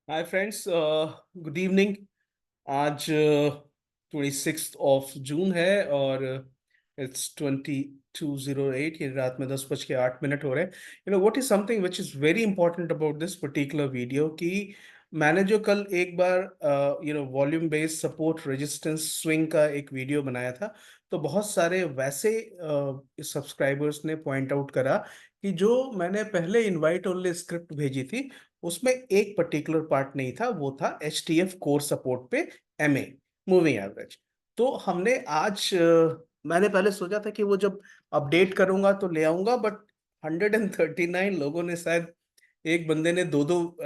Hi friends, good evening. आज 26 जून है और इट्स 22:08। ये रात में 10:08 हो रहे हैं। What is something which is very important about this particular video कि मैंने जो कल एक बार volume based support resistance swing का एक वीडियो बनाया था, तो बहुत सारे वैसे सब्सक्राइबर्स ने पॉइंट आउट करा कि जो मैंने पहले इनवाइट ओनली स्क्रिप्ट भेजी थी उसमें एक पर्टिकुलर पार्ट नहीं था, वो था HTF कोर सपोर्ट पे MA मूविंग एवरेज। तो हमने आज मैंने पहले सोचा था कि वो जब अपडेट करूंगा तो ले आऊंगा, बट 139 लोगों ने, शायद एक बंदे ने दो दो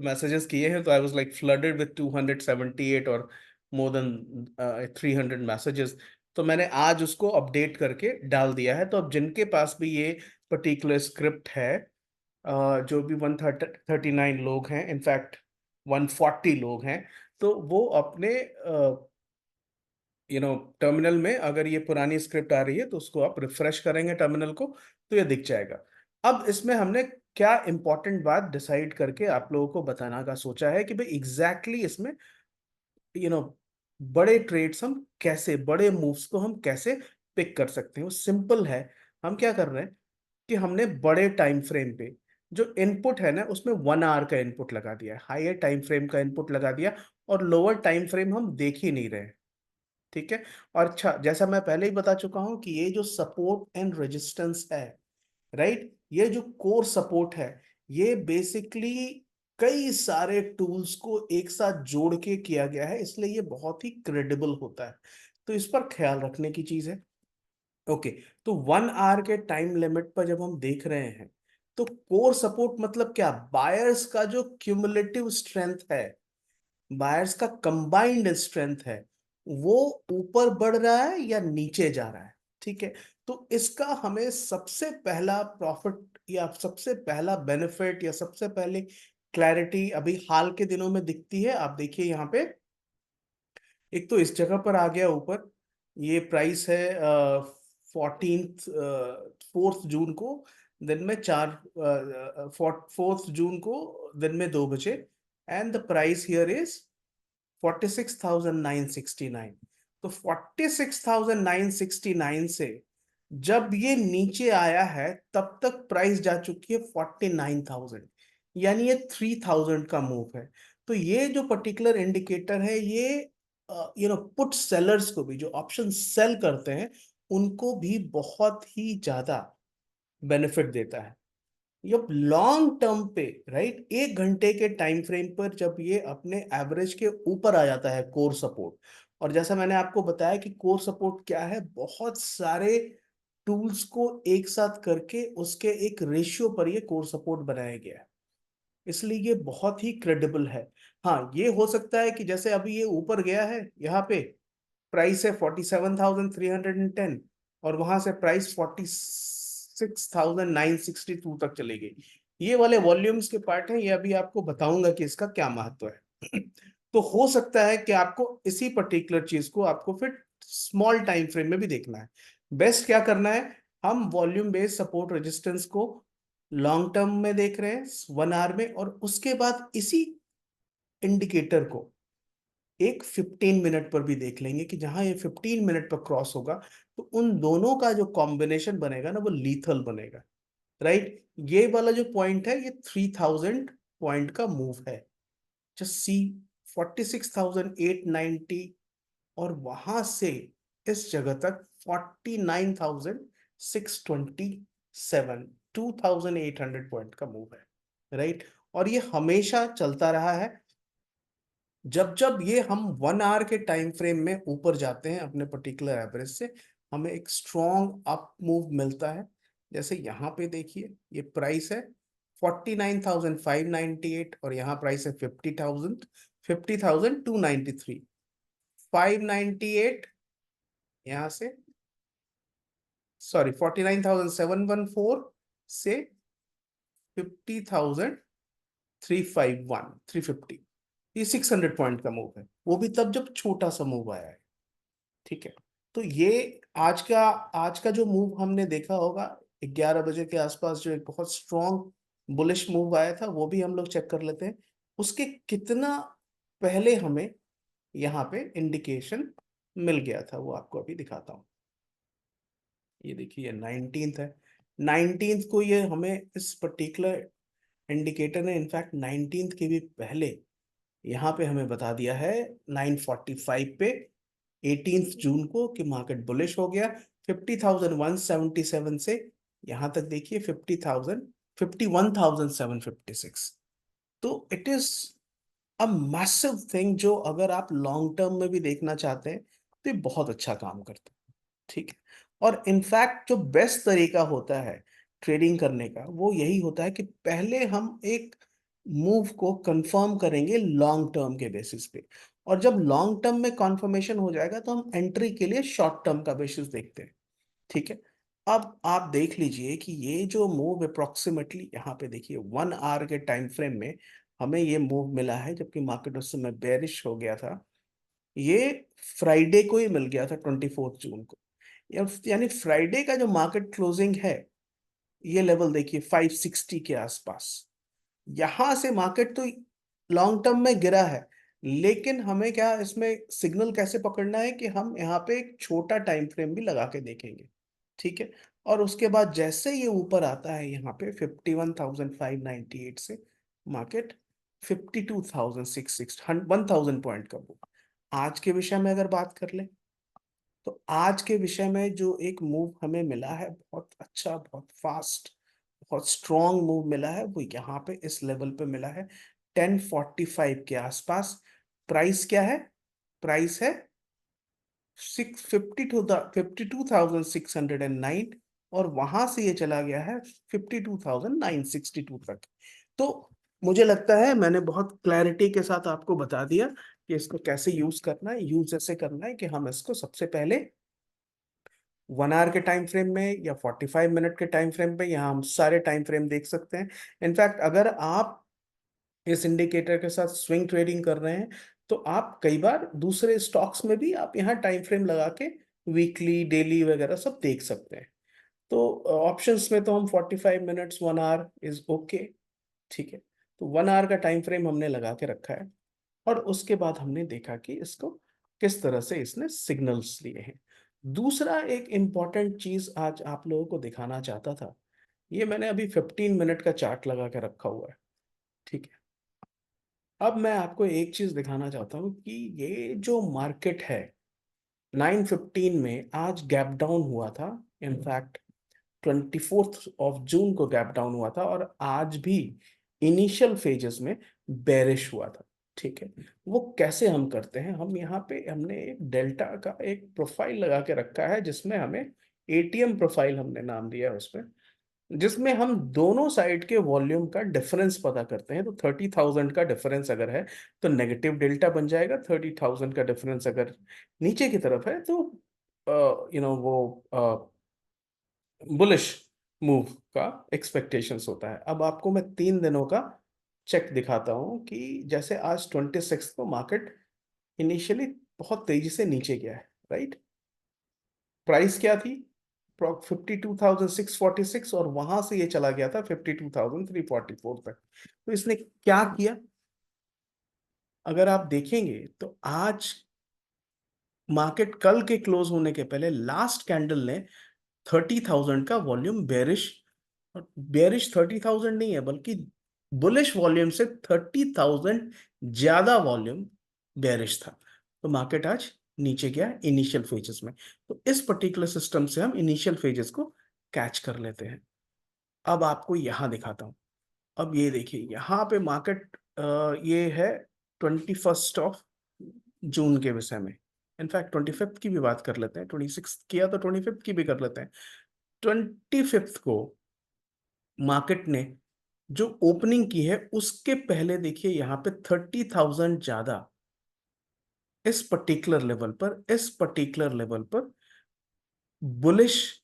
मैसेजेस किए हैं, तो I was like flooded with 278 और मोर देन 300 मैसेजेस। तो मैंने आज उसको अपडेट करके डाल दिया है। तो अब जिनके पास भी ये पर्टिकुलर स्क्रिप्ट है, जो भी 139 लोग हैं, इनफैक्ट 140 लोग हैं, तो वो अपने टर्मिनल में, अगर ये पुरानी स्क्रिप्ट आ रही है तो उसको आप रिफ्रेश करेंगे टर्मिनल को, तो ये दिख जाएगा। अब इसमें हमने क्या इंपॉर्टेंट बात डिसाइड करके आप लोगों को बताना का सोचा है कि भाई एग्जैक्टली इसमें यू नो बड़े ट्रेड्स हम कैसे, बड़े मूव्स को हम कैसे पिक कर सकते हैं। वो सिंपल है। हम क्या कर रहे हैं कि हमने बड़े टाइम फ्रेम पे जो इनपुट है ना, उसमें 1 आवर का इनपुट लगा दिया है, हायर टाइम फ्रेम का इनपुट लगा दिया, और लोअर टाइम फ्रेम हम देख ही नहीं रहे। ठीक है। और अच्छा, जैसा मैं पहले ही बता चुका हूं कि ये जो सपोर्ट एंड रेजिस्टेंस है, राइट, ये जो कोर सपोर्ट है, ये बेसिकली कई सारे टूल्स को एक साथ जोड़ के किया गया है, इसलिए ये बहुत ही क्रेडिबल होता है। तो इस पर ख्याल रखने की चीज है। ओके। तो 1 आवर के टाइम लिमिट पर जब हम देख रहे हैं, तो कोर सपोर्ट मतलब क्या? बायर्स का जो क्यूमुलेटिव स्ट्रेंथ है, बायर्स का कंबाइंड स्ट्रेंथ है, वो ऊपर बढ़ रहा है या नीचे जा रहा है। ठीक है। तो इसका हमें सबसे पहला प्रॉफिट या सबसे पहला बेनिफिट या सबसे पहले क्लैरिटी अभी हाल के दिनों में दिखती है। आप देखिए यहाँ पे, एक तो इस जगह पर आ गया ऊपर। ये प्राइस है 4 जून को दिन में 4 जून को दिन में 2 बजे, and the price here is 46,969। तो 46,969 से जब ये नीचे आया है, तब तक प्राइस जा चुकी है 49,000, यानी ये 3,000 का मूव है। तो ये जो पर्टिकुलर इंडिकेटर है, ये पुट सेलर्स को भी, जो ऑप्शन सेल करते हैं, उनको भी बहुत ही ज्यादा बेनिफिट देता है। जब लॉन्ग टर्म पे, राइट, 1 घंटे के टाइम फ्रेम पर जब ये अपने एवरेज के ऊपर आ जाता है कोर सपोर्ट, और जैसा मैंने आपको बताया कि कोर सपोर्ट क्या है, बहुत सारे टूल्स को एक साथ करके उसके एक रेशियो पर ये कोर सपोर्ट बनाया गया है, इसलिए ये बहुत ही क्रेडिबल है। हाँ, ये हो सकता है कि जैसे अभी ये ऊपर गया है, यहाँ पे प्राइस है 47,310, और वहां से प्राइस 46,962 तक चली गई। ये वाले वॉल्यूम्स के पार्ट हैं, ये अभी आपको बताऊंगा कि इसका क्या महत्व है। तो हो सकता है कि आपको इसी पर्टिकुलर चीज को आपको फिर स्मॉल टाइम फ्रेम में भी देखना है। बेस्ट क्या करना है, हम वॉल्यूम बेस्ड सपोर्ट रेजिस्टेंस को लॉन्ग टर्म में देख रहे हैं 1 आवर में, और उसके बाद इसी इंडिकेटर को एक 15 मिनट पर भी देख लेंगे कि जहां ये 15 मिनट पर क्रॉस होगा, तो उन दोनों का जो कॉम्बिनेशन बनेगा ना, वो लीथल बनेगा। राइट। ये वाला जो पॉइंट है, ये 3,000 पॉइंट का मूव है। जस्ट सी, 46,890, और वहां से इस जगह तक 49,627, 2,800 पॉइंट का मूव है। राइट। और ये हमेशा चलता रहा है। जब जब ये हम 1 आवर के टाइम फ्रेम में ऊपर जाते हैं अपने पर्टिकुलर एवरेज से, हमें एक स्ट्रॉन्ग अप मूव मिलता है। जैसे यहाँ पे देखिए, ये प्राइस है 49,598, और यहाँ प्राइस है 50,293, 598 यहाँ से, सॉरी, 49,714 से 50,351, 350। ये 600 पॉइंट का मूव है, वो भी तब जब छोटा सा मूव आया है। ठीक है। तो ये आज का आज का जो मूव हमने देखा होगा 11 बजे के आसपास, जो एक बहुत स्ट्रॉन्ग बुलिश मूव आया था, वो भी हम लोग चेक कर लेते हैं। उसके कितना पहले हमें यहाँ पे इंडिकेशन मिल गया था, वो आपको अभी दिखाता हूँ। ये देखिए 19th है, 19th को ये हमें इस पर्टिकुलर इंडिकेटर ने इनफैक्ट 19th के भी पहले यहाँ पे हमें बता दिया है 9:45 पे 18th जून को कि मार्केट बुलिश हो गया। 50,177 से यहाँ तक देखिए 50,000, 51,756। तो it is a massive thing, जो अगर आप लॉन्ग टर्म में भी देखना चाहते हैं तो ये बहुत अच्छा काम करता है। ठीक है। और इनफैक्ट जो बेस्ट तरीका होता है ट्रेडिंग करने का, वो यही होता है कि पहले हम एक मूव को कंफर्म करेंगे लॉन्ग टर्म के बेसिस पे, और जब लॉन्ग टर्म में कंफर्मेशन हो जाएगा तो हम एंट्री के लिए शॉर्ट टर्म का बेसिस देखते हैं। ठीक है। अब आप देख लीजिए कि ये जो मूव अप्रोक्सीमेटली यहाँ पे देखिए 1 आवर के टाइम फ्रेम में हमें ये मूव मिला है, जबकि मार्केट उस समय बेरिश हो गया था। ये फ्राइडे को ही मिल गया था, 24 जून को। यानी फ्राइडे का जो मार्केट क्लोजिंग है, ये लेवल देखिए 560 के आसपास। यहां से मार्केट तो लॉन्ग टर्म में गिरा है, लेकिन हमें क्या इसमें सिग्नल कैसे पकड़ना है कि हम यहाँ पे एक छोटा टाइम फ्रेम भी लगा के देखेंगे। ठीक है। और उसके बाद जैसे ये ऊपर आता है यहाँ पे 51,598 से मार्केट 52,660, 1000 पॉइंट का वो। आज के विषय में अगर बात कर ले, तो आज के विषय में जो एक मूव हमें मिला है, बहुत अच्छा, बहुत फास्ट, बहुत स्ट्रॉन्ग मूव मिला है, वो यहाँ पे इस लेवल पे मिला है 1045 के आसपास। प्राइस क्या है? प्राइस है 52,609, और वहां से ये चला गया है 52,962 तक। तो मुझे लगता है मैंने बहुत क्लैरिटी के साथ आपको बता दिया कि इसको कैसे यूज करना है। यूज ऐसे करना है कि हम इसको सबसे पहले 1 आवर के टाइम फ्रेम में या 45 मिनट के टाइम फ्रेम पे, यहाँ हम सारे टाइम फ्रेम देख सकते हैं। इनफैक्ट अगर आप इस इंडिकेटर के साथ स्विंग ट्रेडिंग कर रहे हैं, तो आप कई बार दूसरे स्टॉक्स में भी आप यहाँ टाइम फ्रेम लगा के वीकली, डेली वगैरह सब देख सकते हैं। तो ऑप्शंस में तो हम 45 मिनट्स, 1 आवर इज ओके। ठीक है। तो 1 आवर का टाइम फ्रेम हमने लगा के रखा है, और उसके बाद हमने देखा कि इसको किस तरह से इसने सिग्नल्स लिए हैं। दूसरा एक इंपॉर्टेंट चीज आज आप लोगों को दिखाना चाहता था, ये मैंने अभी 15 मिनट का चार्ट लगा के रखा हुआ है। ठीक है। अब मैं आपको एक चीज दिखाना चाहता हूँ कि ये जो मार्केट है 9:15 में आज गैप डाउन हुआ था। इनफैक्ट 24 जून को गैप डाउन हुआ था, और आज भी इनिशियल फेजेस में बेरिश हुआ था। ठीक है। वो कैसे हम करते हैं, हम यहाँ पे हमने एक डेल्टा का एक प्रोफाइल लगा के रखा है, जिसमें हमें एटीएम प्रोफाइल हमने नाम दिया है उसमें, जिसमें हम दोनों साइड के वॉल्यूम का डिफरेंस पता करते हैं। तो 30,000 का डिफरेंस अगर है तो नेगेटिव डेल्टा बन जाएगा, 30,000 का डिफरेंस अगर नीचे की तरफ है तो वो बुलिश मूव का एक्सपेक्टेशंस होता है। अब आपको मैं 3 दिनों का चेक दिखाता हूं कि जैसे आज 26 को मार्केट इनिशियली बहुत तेजी से नीचे गया है, राइट। प्राइस क्या थी? 52,646, और वहां से ये चला गया था 52,344 तक। तो इसने क्या किया, अगर आप देखेंगे तो आज मार्केट कल के क्लोज होने के पहले लास्ट कैंडल ने 30,000 का वॉल्यूम बेरिश, और बेरिश 30,000 नहीं है बल्कि बुलिश वॉल्यूम से 30,000 ज्यादा वॉल्यूम बेरिश था। तो मार्केट आज नीचे गया इनिशियल फेजेस में। तो इस पर्टिकुलर सिस्टम से हम इनिशियल फेजेस को कैच कर लेते हैं। अब आपको यहां दिखाता हूं। अब ये देखिए यहाँ पे मार्केट, ये है 21 जून के विषय में। इनफैक्ट 25 की भी बात कर लेते हैं, 26 किया तो 25 की भी कर लेते हैं। 25 को मार्केट ने जो ओपनिंग की है, उसके पहले देखिए यहाँ पे 30,000 ज्यादा इस पर्टिकुलर लेवल पर बुलिश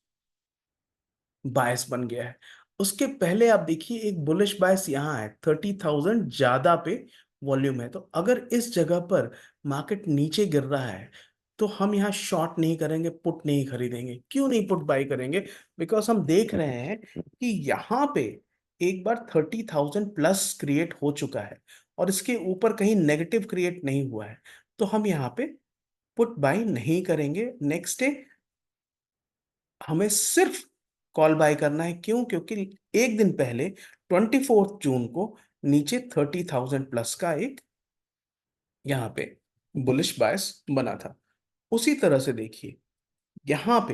बायस बन गया है। उसके पहले आप देखिए एक बुलिश बायस यहाँ है, 30,000 ज्यादा पे वॉल्यूम है। तो अगर इस जगह पर मार्केट नीचे गिर रहा है, तो हम यहाँ शॉर्ट नहीं करेंगे, पुट नहीं खरीदेंगे। क्यों नहीं पुट बाई करेंगे? बिकॉज हम देख रहे हैं कि यहाँ पे एक बार 30,000 प्लस क्रिएट हो चुका है, और इसके ऊपर कहीं नेगेटिव क्रिएट नहीं हुआ है, तो हम यहाँ पे पुट बाय नहीं करेंगे। नेक्स्ट डे हमें सिर्फ कॉल बाय करना है। क्यों? क्योंकि एक दिन पहले 24 जून को नीचे 30,000 प्लस का एक यहाँ पे बुलिश बायस बना था। उसी तरह से देखिए यहाँ पे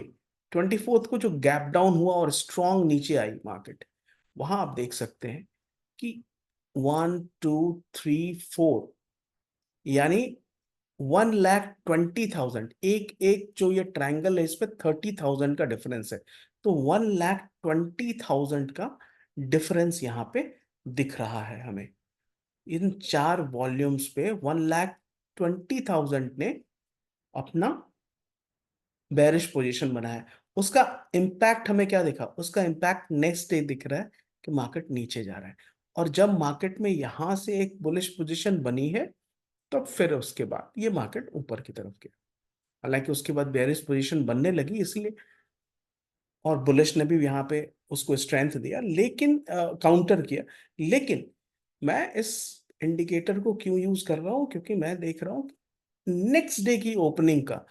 24 को जो गैप डाउन हुआ और स्ट्रॉन्ग नीचे आई मार्केट, वहां आप देख सकते हैं कि 1 2 3 4 यानी 1,20,000, एक एक जो ये ट्रायंगल है इस पे 30,000 का डिफरेंस है। तो 1,20,000 का डिफरेंस यहाँ पे दिख रहा है हमें। इन चार वॉल्यूम्स पे 1,20,000 ने अपना बेरिश पोजीशन बनाया। उसका इम्पैक्ट हमें क्या दिखा? उसका इम्पैक्ट नेक्स्ट डे दिख रहा है कि मार्केट नीचे जा रहा है। और जब मार्केट में यहां से एक बुलिश पोजीशन बनी है, तो फिर उसके बाद ये मार्केट ऊपर की तरफ गया। हालांकि उसके बाद बेरिश पोजीशन बनने लगी इसलिए, और बुलिश ने भी यहाँ पे उसको स्ट्रेंथ दिया, लेकिन काउंटर किया। लेकिन मैं इस इंडिकेटर को क्यों यूज कर रहा हूं? क्योंकि मैं देख रहा हूं नेक्स्ट डे की ओपनिंग का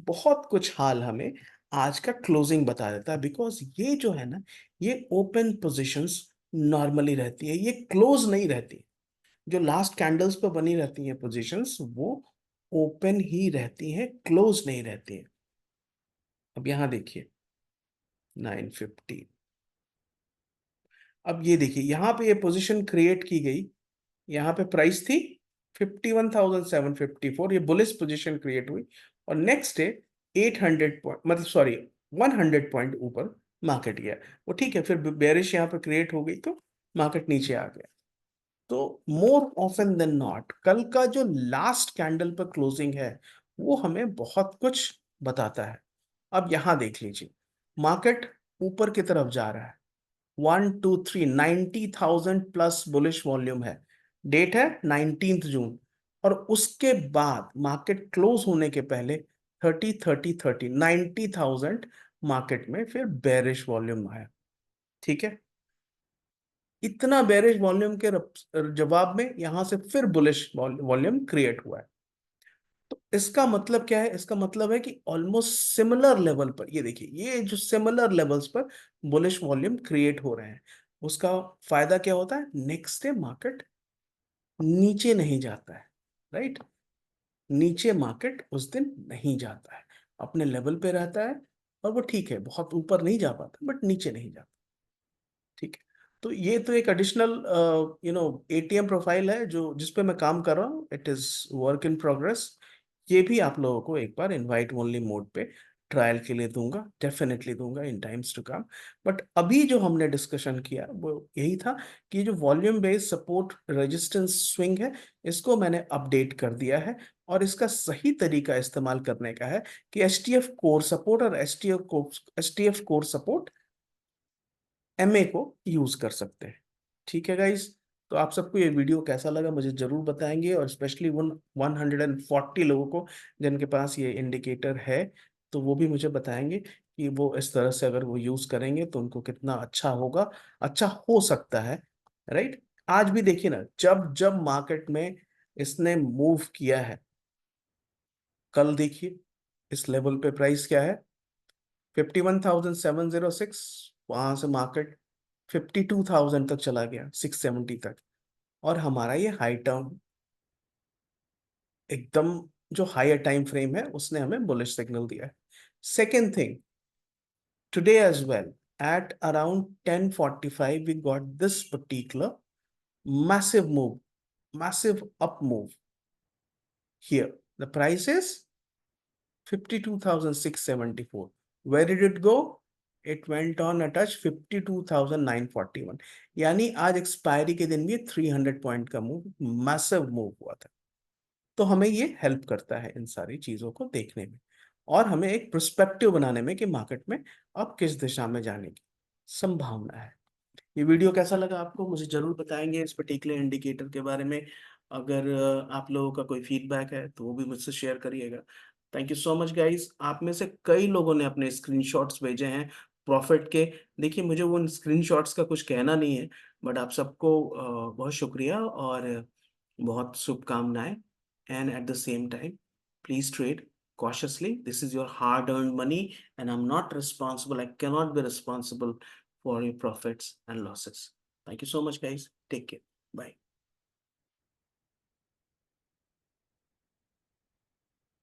बहुत कुछ हाल हमें आज का क्लोजिंग बता देता है। बिकॉज ये जो है ना, ये ओपन पोजीशंस नॉर्मली रहती है, ये क्लोज नहीं रहती। जो लास्ट कैंडल्स पर बनी रहती हैं पोजीशंस, वो ओपन ही रहती हैं, क्लोज नहीं रहती हैं। अब यहां देखिए 950। अब ये देखिए यहाँ पे ये पोजीशन क्रिएट की गई, यहाँ पे प्राइस थी 51,754, ये बुलिश पोजीशन क्रिएट हुई। और नेक्स्ट डे 800 पॉइंट, मतलब सॉरी 100 पॉइंट ऊपर मार्केट गया। वो ठीक है, फिर बेरिश यहाँ पे क्रिएट हो गई तो मार्केट नीचे आ गया। तो मोर ऑफन देन नॉट कल का जो लास्ट कैंडल पर क्लोजिंग है, वो हमें बहुत कुछ बताता है। अब यहां देख लीजिए मार्केट ऊपर की तरफ जा रहा है। 1 2 3 90,000 प्लस बुलिश वॉल्यूम है। डेट है 19 जून। और उसके बाद मार्केट क्लोज होने के पहले 90,000 मार्केट में फिर बेरिश वॉल्यूम आया। ठीक है, इतना बेरिश वॉल्यूम के जवाब में यहां से फिर बुलिश वॉल्यूम क्रिएट हुआ है। तो इसका मतलब क्या है? इसका मतलब है कि ऑलमोस्ट सिमिलर लेवल पर, ये देखिए ये जो सिमिलर लेवल्स पर बुलिश वॉल्यूम क्रिएट हो रहे हैं, उसका फायदा क्या होता है? नेक्स्ट डे मार्केट नीचे नहीं जाता है। राइट, नीचे मार्केट उस दिन नहीं जाता है, अपने लेवल पे रहता है। और वो ठीक है, बहुत ऊपर नहीं जा पाता बट नीचे नहीं जाता। ठीक है, तो ये तो एक एडिशनल एटीएम प्रोफाइल है जो जिस पे मैं काम कर रहा हूँ। It is work in progress. ये भी आप लोगों को एक बार इनवाइट ओनली मोड पे ट्रायल के लिए दूंगा, डेफिनेटली दूंगा इन टाइम्स टू कम। बट अभी जो हमने डिस्कशन किया वो यही था कि ये जो volume based support resistance swing है, इसको मैंने अपडेट कर दिया है। और इसका सही तरीका इस्तेमाल करने का है कि H T F core support और H T F core support MA को यूज कर सकते हैं। ठीक है गाइस, तो आप सबको ये वीडियो कैसा लगा मुझे जरूर बताएंगे, और स्पेशली उन 140 लोगों को जिनके पास ये इंडिकेटर है, तो वो भी मुझे बताएंगे कि वो इस तरह से अगर वो यूज करेंगे तो उनको कितना अच्छा होगा, अच्छा हो सकता है। राइट, आज भी देखिए ना, जब जब मार्केट में इसने मूव किया है, कल देखिए इस लेवल पे प्राइस क्या है? 51,706। वहां से मार्केट 52,000 तक चला गया, 670 तक। और हमारा ये हाई टर्म एकदम जो हायर टाइम फ्रेम है उसने हमें बुलिश सिग्नल दिया है। Second thing, today as well at around 10:45 we got this particular massive move, massive up move here. The price is 52,674. Where did it go? It went on a touch 52,941। यानी आज expiry के दिन भी 300 point का move, massive move हुआ था। तो हमें ये हेल्प करता है इन सारी चीजों को देखने में, और हमें एक पर्सपेक्टिव बनाने में कि मार्केट में अब किस दिशा में जाने की संभावना है। ये वीडियो कैसा लगा आपको मुझे जरूर बताएंगे इस पर्टिकुलर इंडिकेटर के बारे में। अगर आप लोगों का कोई फीडबैक है तो वो भी मुझसे शेयर करिएगा। Thank you so much guys. आप में से कई लोगों ने अपने स्क्रीनशॉट्स भेजे हैं प्रॉफिट के। देखिए मुझे वो स्क्रीनशॉट्स का कुछ कहना नहीं है, बट आप सबको बहुत शुक्रिया। और बहुत शुभकामनाएं। And at the same time please trade cautiously. This is your hard earned money and I'm not responsible. I cannot be responsible for your profits and losses. Thank you so much, guys. Take care. Bye.